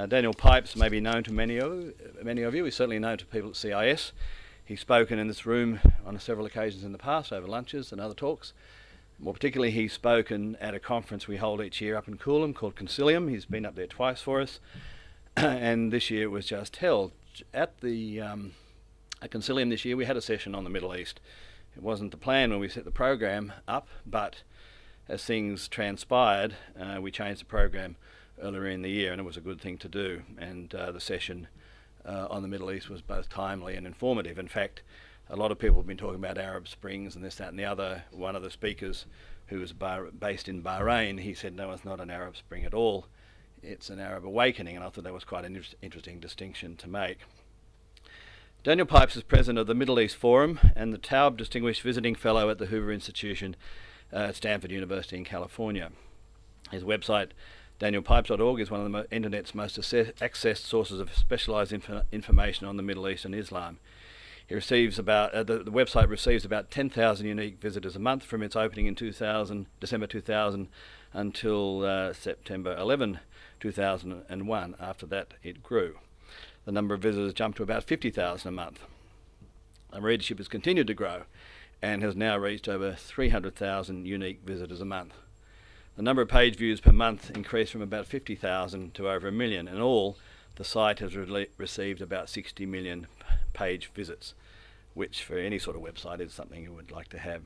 Daniel Pipes may be known to many of you. He's certainly known to people at CIS. He's spoken in this room on several occasions in the past over lunches and other talks. More particularly, he's spoken at a conference we hold each year up in Coolum called Concilium. He's been up there twice for us, and this year it was just held. At the at Concilium this year, we had a session on the Middle East. It wasn't the plan when we set the program up, but as things transpired, we changed the program earlier in the year, and it was a good thing to do. And the session on the Middle East was both timely and informative. In fact, a lot of people have been talking about Arab Springs and this, that, and the other. One of the speakers, who was based in Bahrain, he said, no, it's not an Arab Spring at all. It's an Arab awakening, and I thought that was quite an interesting distinction to make. Daniel Pipes is president of the Middle East Forum and the Taube Distinguished Visiting Fellow at the Hoover Institution at Stanford University in California. His website, danielpipes.org, is one of the internet's most accessed sources of specialised information on the Middle East and Islam. He receives about the website receives about 10,000 unique visitors a month from its opening in December 2000 until September 11, 2001. After that, it grew. The number of visitors jumped to about 50,000 a month. The readership has continued to grow and has now reached over 300,000 unique visitors a month. The number of page views per month increased from about 50,000 to over 1 million. In all, the site has received about 60 million page visits, which for any sort of website is something you would like to have.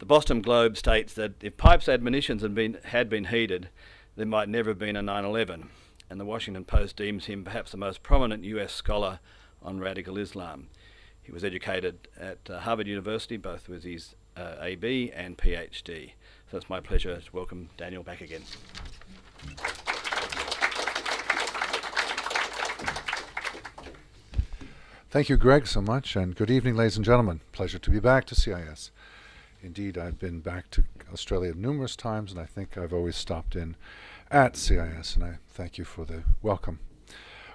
The Boston Globe states that if Pipes' admonitions had been heeded, there might never have been a 9/11. And the Washington Post deems him perhaps the most prominent US scholar on radical Islam. He was educated at Harvard University, both with his AB and Ph.D. So it's my pleasure to welcome Daniel back again. Thank you, Greg, so much, and good evening, ladies and gentlemen. Pleasure to be back to CIS. Indeed, I've been back to Australia numerous times, and I think I've always stopped in at CIS, and I thank you for the welcome.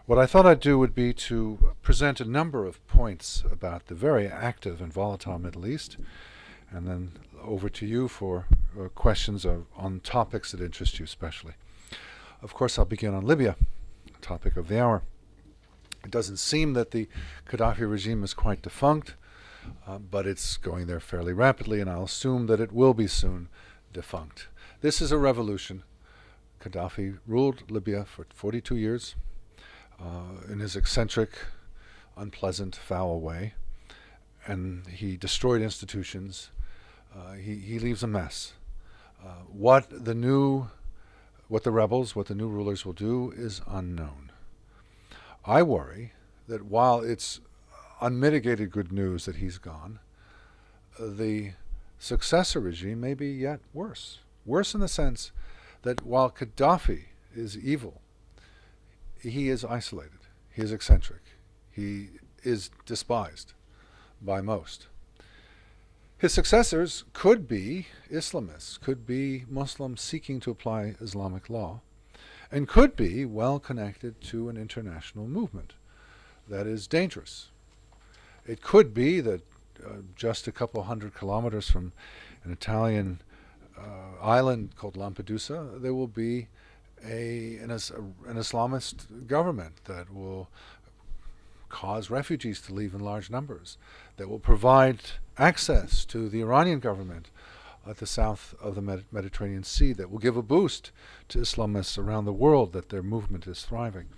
What I thought I'd do would be to present a number of points about the very active and volatile Middle East, and then over to you for questions on topics that interest you especially. Of course, I'll begin on Libya, topic of the hour. It doesn't seem that the Gaddafi regime is quite defunct, but it's going there fairly rapidly, and I'll assume that it will be soon defunct. This is a revolution. Gaddafi ruled Libya for 42 years in his eccentric, unpleasant, foul way, and he destroyed institutions. He leaves a mess. What the new rulers will do is unknown. I worry that while it's unmitigated good news that he's gone, the successor regime may be yet worse. Worse in the sense that while Gaddafi is evil, he is isolated, he is eccentric, he is despised by most. His successors could be Islamists, could be Muslims seeking to apply Islamic law, and could be well connected to an international movement that is dangerous. It could be that just a couple hundred kilometers from an Italian island called Lampedusa, there will be an Islamist government that will cause refugees to leave in large numbers, that will provide access to the Iranian government at the south of the Mediterranean Sea, that will give a boost to Islamists around the world, that their movement is thriving.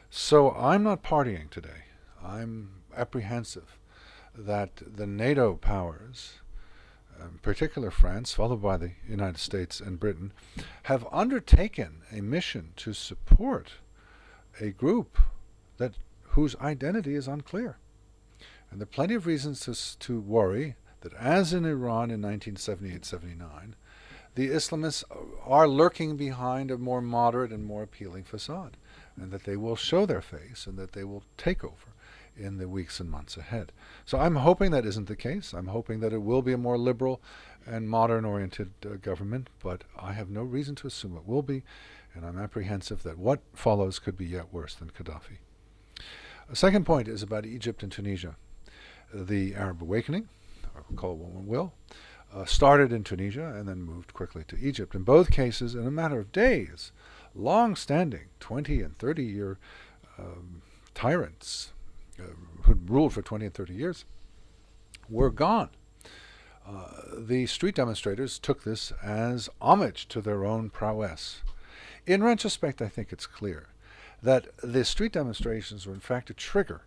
So I'm not partying today. I'm apprehensive that the NATO powers, in particular France, followed by the United States and Britain, have undertaken a mission to support a group whose identity is unclear. And there are plenty of reasons to worry that, as in Iran in 1978-79, the Islamists are lurking behind a more moderate and more appealing facade, and that they will show their face and that they will take over in the weeks and months ahead. So I'm hoping that isn't the case. I'm hoping that it will be a more liberal and modern-oriented government, but I have no reason to assume it will be, and I'm apprehensive that what follows could be yet worse than Gaddafi. A second point is about Egypt and Tunisia. The Arab awakening, or call it what one will, started in Tunisia and then moved quickly to Egypt. In both cases, in a matter of days, long-standing 20 and 30-year tyrants who'd ruled for 20 and 30 years were gone. The street demonstrators took this as homage to their own prowess. In retrospect, I think it's clear that the street demonstrations were in fact a trigger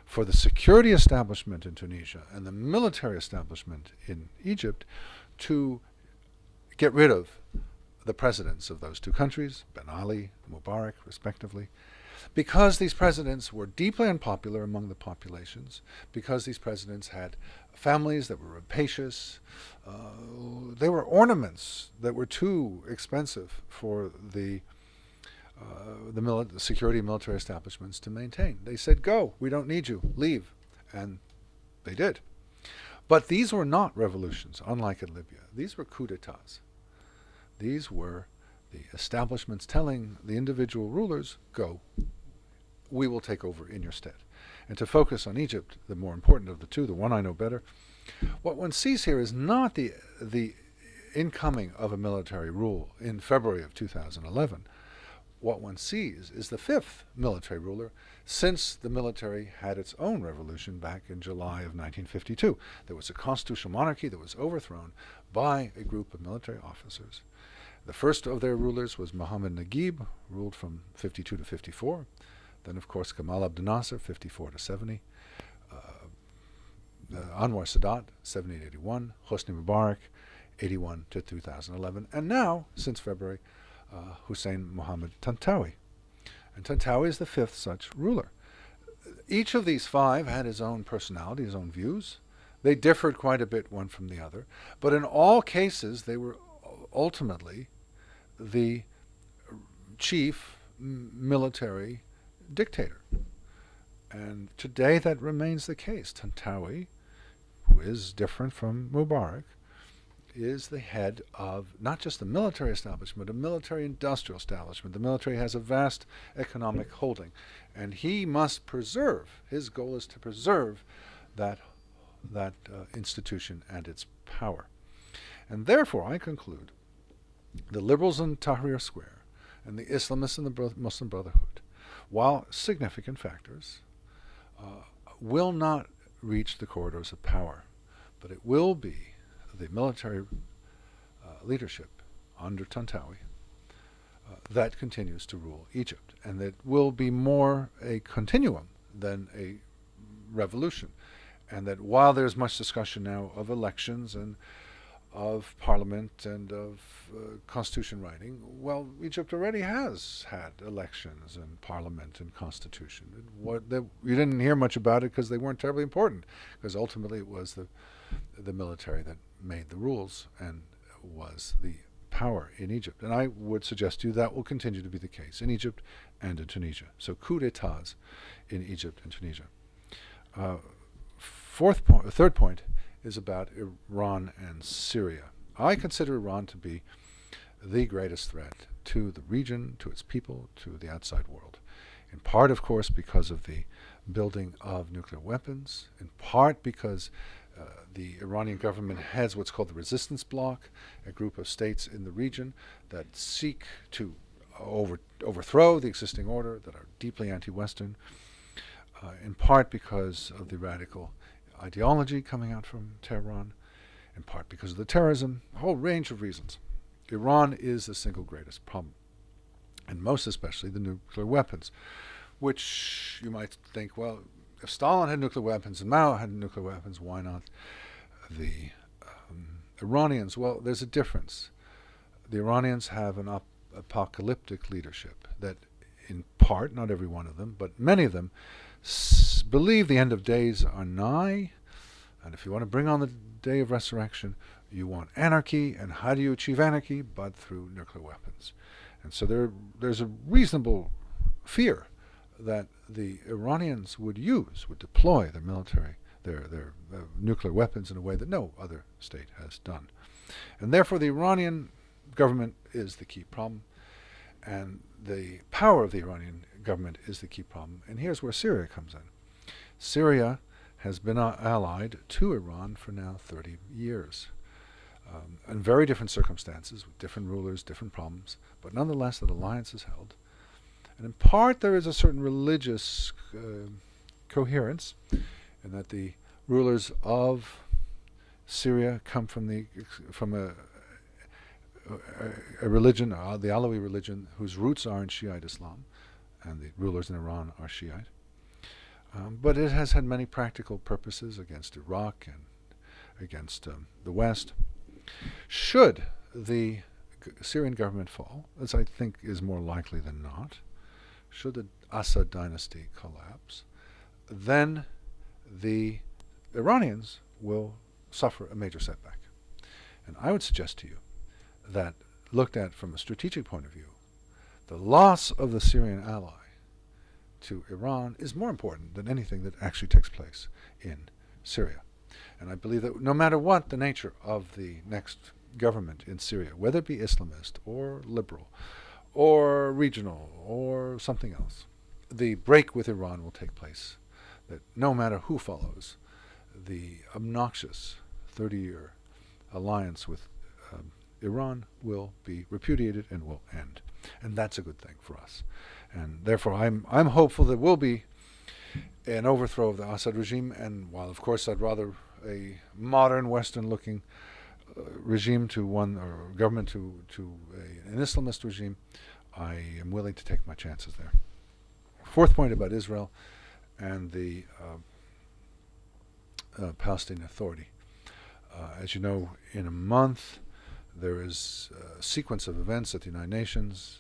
for the security establishment in Tunisia and the military establishment in Egypt to get rid of the presidents of those two countries, Ben Ali, Mubarak, respectively, because these presidents were deeply unpopular among the populations, because these presidents had families that were rapacious. They were ornaments that were too expensive for the security and military establishments to maintain. They said, go, we don't need you, leave. And they did. But these were not revolutions, unlike in Libya. These were coups d'etats. These were the establishments telling the individual rulers, go, we will take over in your stead. And to focus on Egypt, the more important of the two, the one I know better, what one sees here is not the incoming of a military rule in February of 2011. What one sees is the fifth military ruler since the military had its own revolution back in July of 1952. There was a constitutional monarchy that was overthrown by a group of military officers. The first of their rulers was Mohammed Naguib, ruled from 52 to 54. Then, of course, Gamal Abdel Nasser, 54 to 70. Anwar Sadat, 70 to 81. Hosni Mubarak, 81 to 2011. And now, since February, Hussein Mohammed Tantawi. And Tantawi is the fifth such ruler. Each of these five had his own personality, his own views. They differed quite a bit one from the other. But in all cases, they were ultimately the chief military dictator. And today that remains the case. Tantawi, who is different from Mubarak, is the head of not just the military establishment, a military industrial establishment. The military has a vast economic holding, and he must preserve, his goal is to preserve that institution and its power. And therefore, I conclude, the liberals in Tahrir Square and the Islamists in the Muslim Brotherhood, while significant factors, will not reach the corridors of power, but it will be the military leadership under Tantawi that continues to rule Egypt, and that will be more a continuum than a revolution. And that while there's much discussion now of elections and of parliament and of constitution writing, well, Egypt already has had elections and parliament and constitution. You didn't hear much about it because they weren't terribly important, because ultimately it was the military that made the rules and was the power in Egypt. And I would suggest to you that will continue to be the case in Egypt and in Tunisia. So coups d'etats in Egypt and Tunisia. Third point is about Iran and Syria. I consider Iran to be the greatest threat to the region, to its people, to the outside world. In part, of course, because of the building of nuclear weapons, in part because the Iranian government has what's called the resistance bloc, a group of states in the region that seek to overthrow the existing order, that are deeply anti-Western, in part because of the radical ideology coming out from Tehran, in part because of the terrorism, a whole range of reasons. Iran is the single greatest problem, and most especially the nuclear weapons, which you might think, well, if Stalin had nuclear weapons and Mao had nuclear weapons, why not the Iranians? Well, there's a difference. The Iranians have an apocalyptic leadership that, in part, not every one of them, but many of them, believe the end of days are nigh, and if you want to bring on the day of resurrection, you want anarchy, and how do you achieve anarchy? But through nuclear weapons. And so there's a reasonable fear that the Iranians would deploy their military, their nuclear weapons in a way that no other state has done. And therefore the Iranian government is the key problem, and the power of the Iranian government is the key problem. And here's where Syria comes in. Syria has been allied to Iran for now 30 years. in very different circumstances, with different rulers, different problems, but nonetheless that alliance is held. And in part there is a certain religious coherence, in that the rulers of Syria come from a religion, the Alawi religion, whose roots are in Shiite Islam, and the rulers in Iran are Shiite. But it has had many practical purposes against Iraq and against the West. Should the Syrian government fall, as I think is more likely than not, should the Assad dynasty collapse, then the Iranians will suffer a major setback. And I would suggest to you that, looked at from a strategic point of view, the loss of the Syrian ally to Iran is more important than anything that actually takes place in Syria. And I believe that no matter what the nature of the next government in Syria, whether it be Islamist or liberal or regional or something else, the break with Iran will take place. That no matter who follows, the obnoxious 30-year alliance with Iran will be repudiated and will end. And that's a good thing for us. And therefore I'm hopeful there will be an overthrow of the Assad regime, and while of course I'd rather a modern Western-looking regime to one, or government to an Islamist regime, I am willing to take my chances there. Fourth point about Israel and the Palestinian Authority. As you know, in a month there is a sequence of events at the United Nations,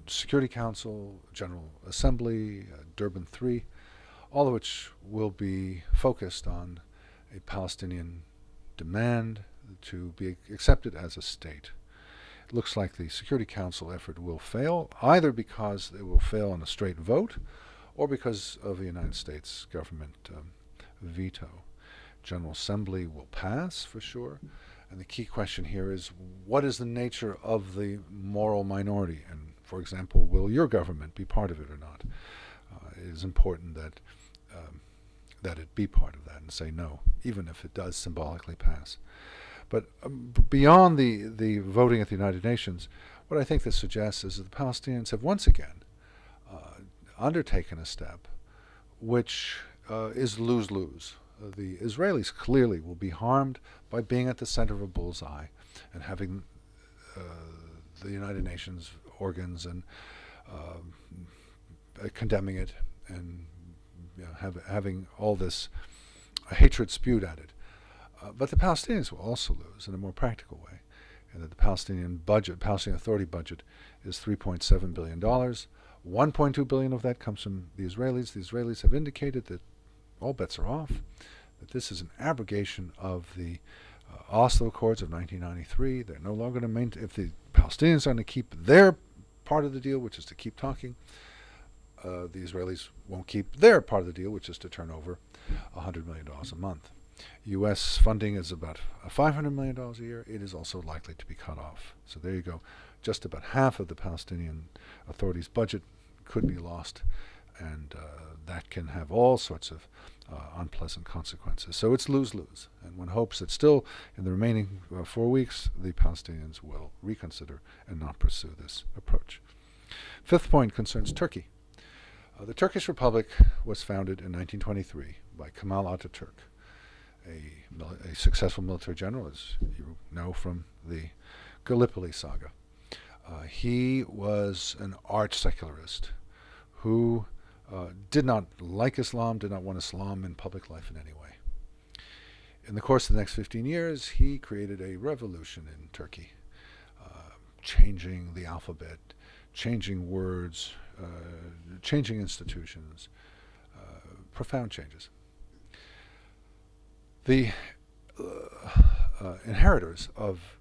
Security Council, General Assembly, Durban III, all of which will be focused on a Palestinian demand to be accepted as a state. It looks like the Security Council effort will fail, either because it will fail on a straight vote or because of the United States government veto. General Assembly will pass for sure, and the key question here is, what is the nature of the moral minority? And, for example, will your government be part of it or not? It is important that it be part of that and say no, even if it does symbolically pass. But beyond the voting at the United Nations, what I think this suggests is that the Palestinians have once again undertaken a step which is lose-lose. The Israelis clearly will be harmed by being at the center of a bullseye and having the United Nations organs and condemning it and having all this hatred spewed at it. But the Palestinians will also lose in a more practical way, and that the Palestinian Authority budget is $3.7 billion. $1.2 billion of that comes from the Israelis. The Israelis have indicated that all bets are off, that this is an abrogation of the Oslo Accords of 1993. They're no longer going to maintain, if the Palestinians are going to keep their part of the deal, which is to keep talking, the Israelis won't keep their part of the deal, which is to turn over $100 million a month. U.S. funding is about $500 million a year. It is also likely to be cut off. So there you go. Just about half of the Palestinian Authority's budget could be lost, and that can have all sorts of unpleasant consequences. So it's lose-lose, and one hopes that still in the remaining 4 weeks the Palestinians will reconsider and not pursue this approach. Fifth point concerns Turkey. The Turkish Republic was founded in 1923 by Kemal Atatürk, a successful military general, as you know from the Gallipoli saga. He was an arch secularist who did not like Islam, did not want Islam in public life in any way. In the course of the next 15 years, he created a revolution in Turkey, changing the alphabet, changing words, changing institutions, profound changes. The inheritors of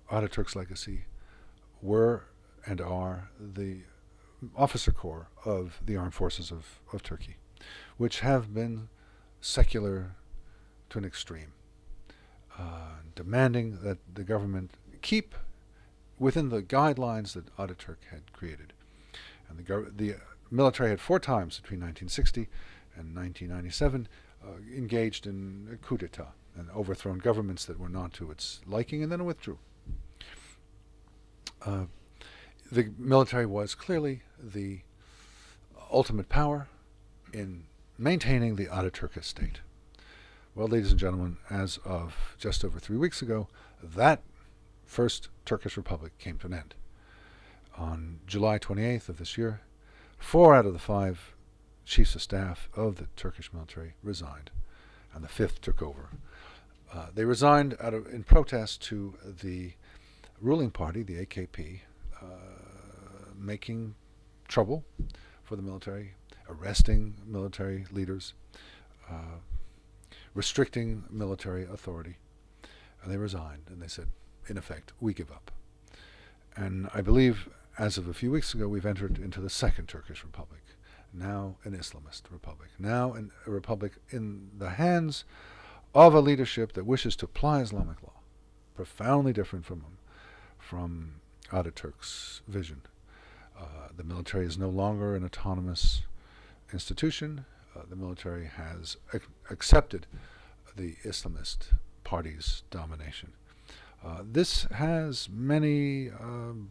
Ataturk's legacy were and are the officer corps of the armed forces of Turkey, which have been secular to an extreme, demanding that the government keep within the guidelines that Ataturk had created. And the military had 4 times between 1960 and 1997 engaged in a coup d'etat, and overthrown governments that were not to its liking, and then it withdrew. The military was clearly the ultimate power in maintaining the Ataturk state. Well, ladies and gentlemen, as of just over 3 weeks ago, that first Turkish Republic came to an end. On July 28th of this year, 4 out of the 5 chiefs of staff of the Turkish military resigned, and the 5th took over. They resigned in protest to the ruling party, the AKP, making trouble for the military, arresting military leaders, restricting military authority. And they resigned, and they said, in effect, we give up. And I believe, as of a few weeks ago, we've entered into the second Turkish Republic, now an Islamist republic, now a republic in the hands of a leadership that wishes to apply Islamic law, profoundly different from Ataturk's vision. The military is no longer an autonomous institution. The military has accepted the Islamist party's domination. This has many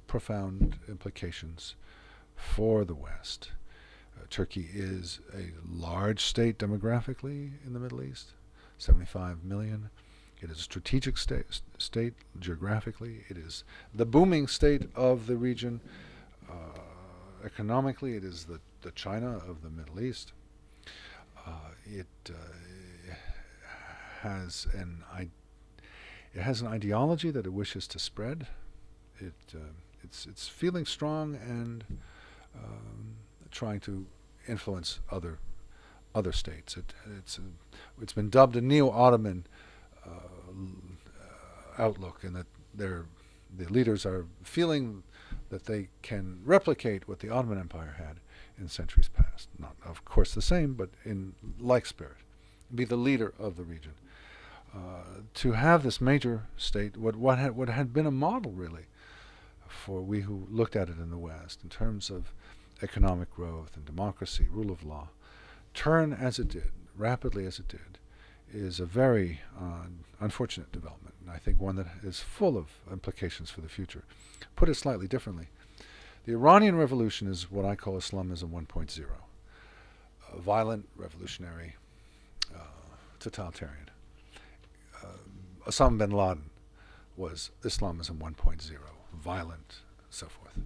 profound implications for the West. Turkey is a large state demographically in the Middle East, 75 million. It is a strategic state geographically. It is the booming state of the region. Economically, it is the China of the Middle East. It has an ideology that it wishes to spread. It's feeling strong and trying to influence other states. It's been dubbed a neo-Ottoman outlook, in that the leaders are feeling that they can replicate what the Ottoman Empire had in centuries past. Not, of course, the same, but in like spirit. Be the leader of the region. To have this major state, what had been a model, really, for we who looked at it in the West, in terms of economic growth and democracy, rule of law, turn as it did, rapidly as it did, is a very unfortunate development, and I think one that is full of implications for the future. Put it slightly differently, the Iranian Revolution is what I call Islamism 1.0, a violent, revolutionary, totalitarian. Osama bin Laden was Islamism 1.0, violent, so forth.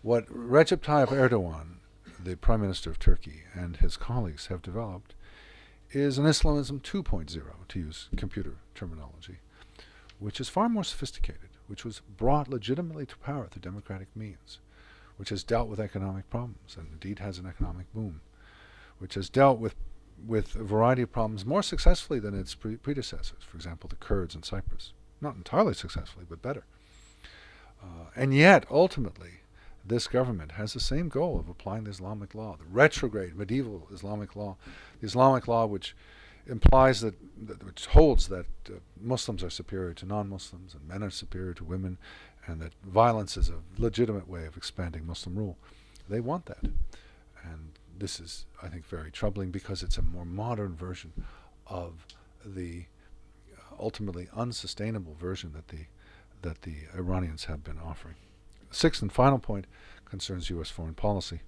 What Recep Tayyip Erdogan, the Prime Minister of Turkey, and his colleagues have developed is an Islamism 2.0, to use computer terminology, which is far more sophisticated, which was brought legitimately to power through democratic means, which has dealt with economic problems, and indeed has an economic boom, which has dealt with a variety of problems more successfully than its predecessors, for example, the Kurds in Cyprus. Not entirely successfully, but better. And yet, ultimately, this government has the same goal of applying the Islamic law, the retrograde medieval Islamic law, the Islamic law which implies which holds that Muslims are superior to non-Muslims and men are superior to women, and that violence is a legitimate way of expanding Muslim rule. They want that. And this is, I think, very troubling because it's a more modern version of the ultimately unsustainable version that the Iranians have been offering. Sixth and final point concerns U.S. foreign policy.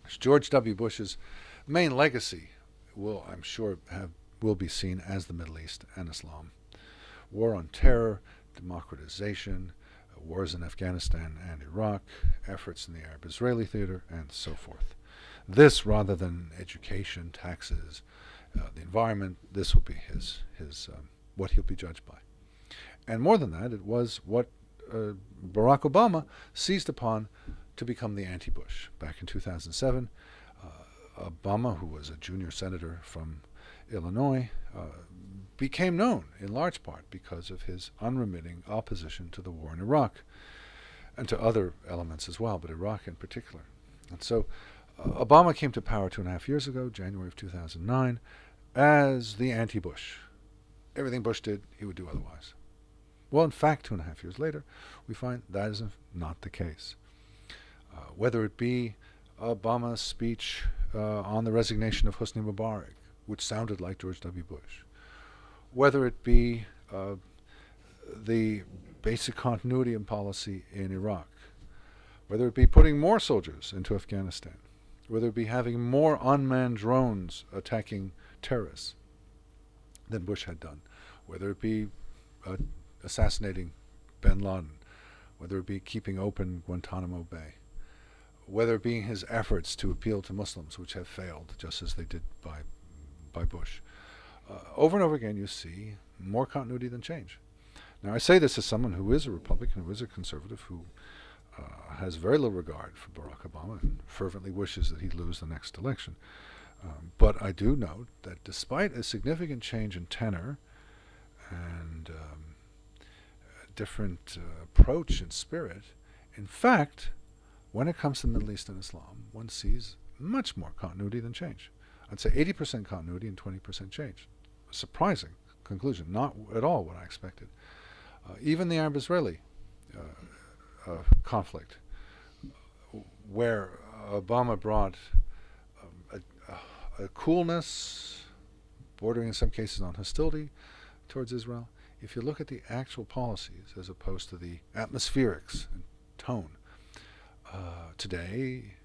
George W. Bush's main legacy will be seen as the Middle East and Islam. War on terror, democratization, wars in Afghanistan and Iraq, efforts in the Arab-Israeli theater, and so forth. This, rather than education, taxes, the environment, this will be his what he'll be judged by. And more than that, it was what Barack Obama seized upon to become the anti-Bush. Back in 2007, Obama, who was a junior senator from Illinois, became known in large part because of his unremitting opposition to the war in Iraq, and to other elements as well, but Iraq in particular. And so Obama came to power 2.5 years ago, January of 2009, as the anti-Bush. Everything Bush did, he would do otherwise. Well, in fact, 2.5 years later, we find that is not the case. Whether it be Obama's speech on the resignation of Hosni Mubarak, which sounded like George W. Bush, whether it be the basic continuity in policy in Iraq, whether it be putting more soldiers into Afghanistan, whether it be having more unmanned drones attacking terrorists than Bush had done, whether it be assassinating bin Laden, whether it be keeping open Guantanamo Bay, whether it be his efforts to appeal to Muslims, which have failed, just as they did by Bush. Over and over again, you see more continuity than change. Now, I say this as someone who is a Republican, who is a conservative, who has very little regard for Barack Obama and fervently wishes that he'd lose the next election. But I do note that despite a significant change in tenor and a different approach in spirit, in fact, when it comes to the Middle East and Islam, one sees much more continuity than change. I'd say 80% continuity and 20% change. A surprising conclusion, not at all what I expected. Even the Arab-Israeli conflict, where Obama brought a coolness, bordering in some cases on hostility towards Israel. If you look at the actual policies as opposed to the atmospherics and tone, today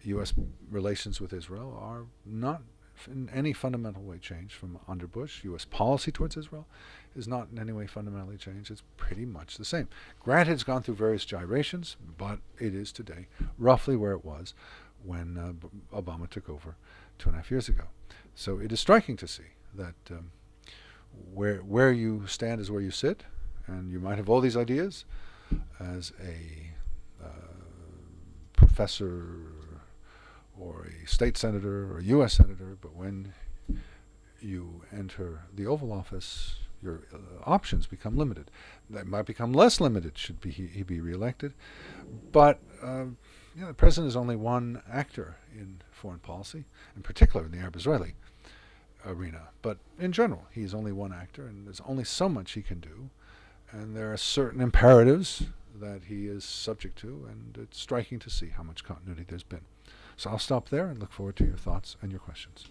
U.S. relations with Israel are not in any fundamental way changed from under Bush. U.S. policy towards Israel is not in any way fundamentally changed. It's pretty much the same. Granted, it's gone through various gyrations, but it is today roughly where it was when Obama took over 2.5 years ago. So it is striking to see that where you stand is where you sit, and you might have all these ideas as a professor or a state senator or a U.S. senator, but when you enter the Oval Office, your options become limited. They might become less limited should he be reelected, but the president is only one actor in foreign policy, in particular in the Arab-Israeli arena. But in general, he's only one actor, and there's only so much he can do, and there are certain imperatives that he is subject to, and it's striking to see how much continuity there's been. So I'll stop there and look forward to your thoughts and your questions.